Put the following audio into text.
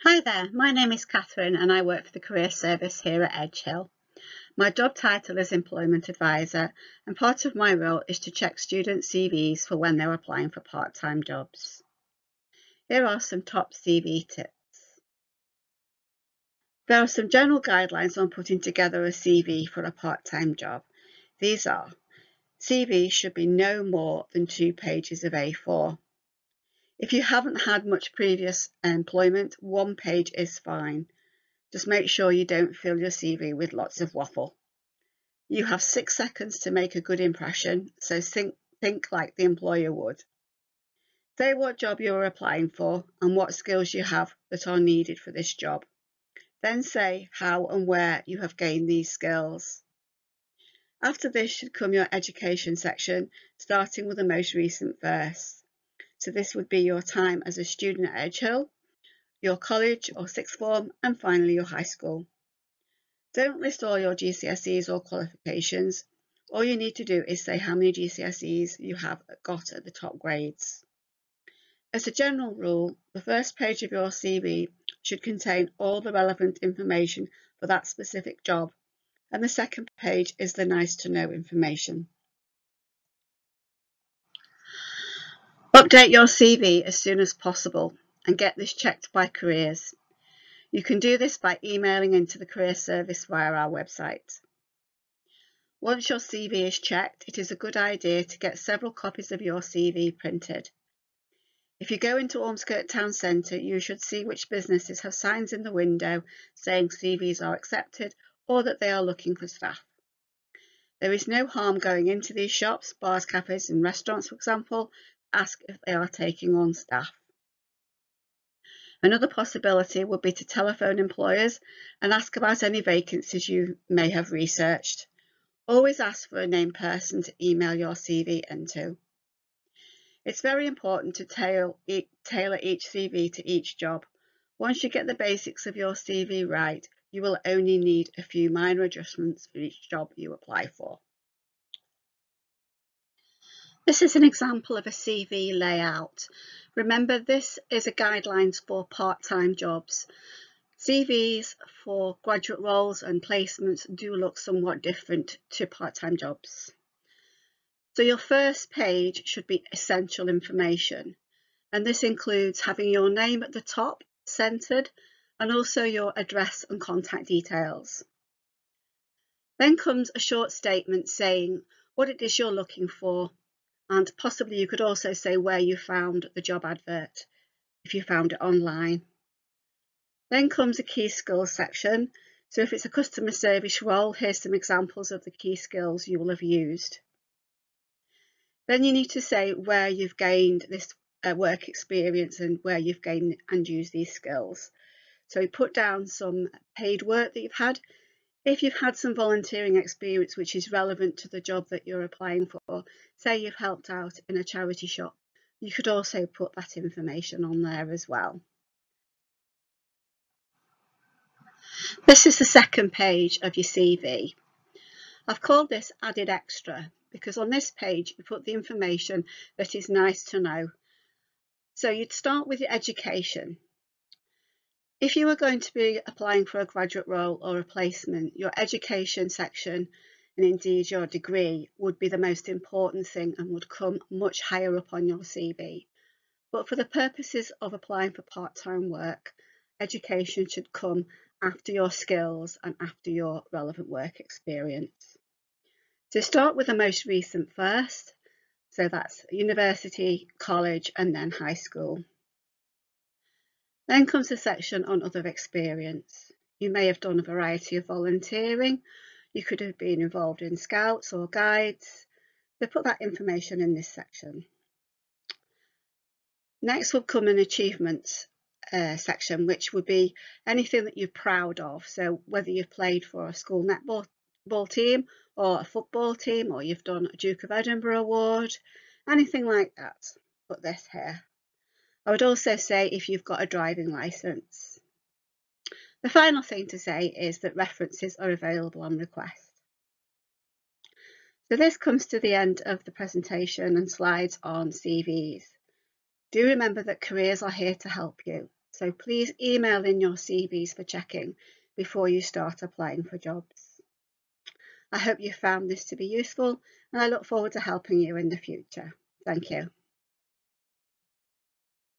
Hi there, my name is Catherine and I work for the Career Service here at EHU. My job title is Employment Advisor and part of my role is to check student CVs for when they're applying for part-time jobs. Here are some top CV tips. There are some general guidelines on putting together a CV for a part-time job. These are: CV should be no more than 2 pages of A4. If you haven't had much previous employment, 1 page is fine. Just make sure you don't fill your CV with lots of waffle. You have 6 seconds to make a good impression, so think like the employer would. Say what job you're applying for and what skills you have that are needed for this job. Then say how and where you have gained these skills. After this should come your education section, starting with the most recent verse. So this would be your time as a student at Edge Hill, your college or sixth form, and finally your high school. Don't list all your GCSEs or qualifications. All you need to do is say how many GCSEs you have got at the top grades. As a general rule, the first page of your CV should contain all the relevant information for that specific job, and the second page is the nice to know information. Update your CV as soon as possible and get this checked by Careers. You can do this by emailing into the Career Service via our website. Once your CV is checked, it is a good idea to get several copies of your CV printed. If you go into Ormskirk Town Centre, you should see which businesses have signs in the window saying CVs are accepted or that they are looking for staff. There is no harm going into these shops, bars, cafes and restaurants, for example, to ask if they are taking on staff. Another possibility would be to telephone employers and ask about any vacancies you may have researched. Always ask for a named person to email your CV into. It's very important to tailor each CV to each job. Once you get the basics of your CV right, you will only need a few minor adjustments for each job you apply for. This is an example of a CV layout. Remember, this is a guidelines for part-time jobs. CVs for graduate roles and placements do look somewhat different to part-time jobs. So your first page should be essential information, and this includes having your name at the top, centered, and also your address and contact details. Then comes a short statement saying what it is you're looking for, and possibly you could also say where you found the job advert, if you found it online. Then comes a key skills section. So if it's a customer service role, here's some examples of the key skills you will have used. Then you need to say where you've gained this work experience and where you've gained and used these skills. So put down some paid work that you've had. If you've had some volunteering experience which is relevant to the job that you're applying for, say you've helped out in a charity shop, you could also put that information on there as well. This is the second page of your CV. I've called this Added Extra because on this page you put the information that is nice to know. So you'd start with your education. If you were going to be applying for a graduate role or a placement, your education section and indeed your degree would be the most important thing and would come much higher up on your CV. But for the purposes of applying for part-time work, education should come after your skills and after your relevant work experience. So start with the most recent first. So that's university, college, and then high school. Then comes a section on other experience. You may have done a variety of volunteering. You could have been involved in scouts or guides. So put that information in this section. Next will come an achievements section, which would be anything that you're proud of. So whether you've played for a school netball team or a football team, or you've done a Duke of Edinburgh award, anything like that, put this here. I would also say if you've got a driving licence. The final thing to say is that references are available on request. So this comes to the end of the presentation and slides on CVs. Do remember that Careers are here to help you. so please email in your CVs for checking before you start applying for jobs. I hope you found this to be useful, and I look forward to helping you in the future. Thank you.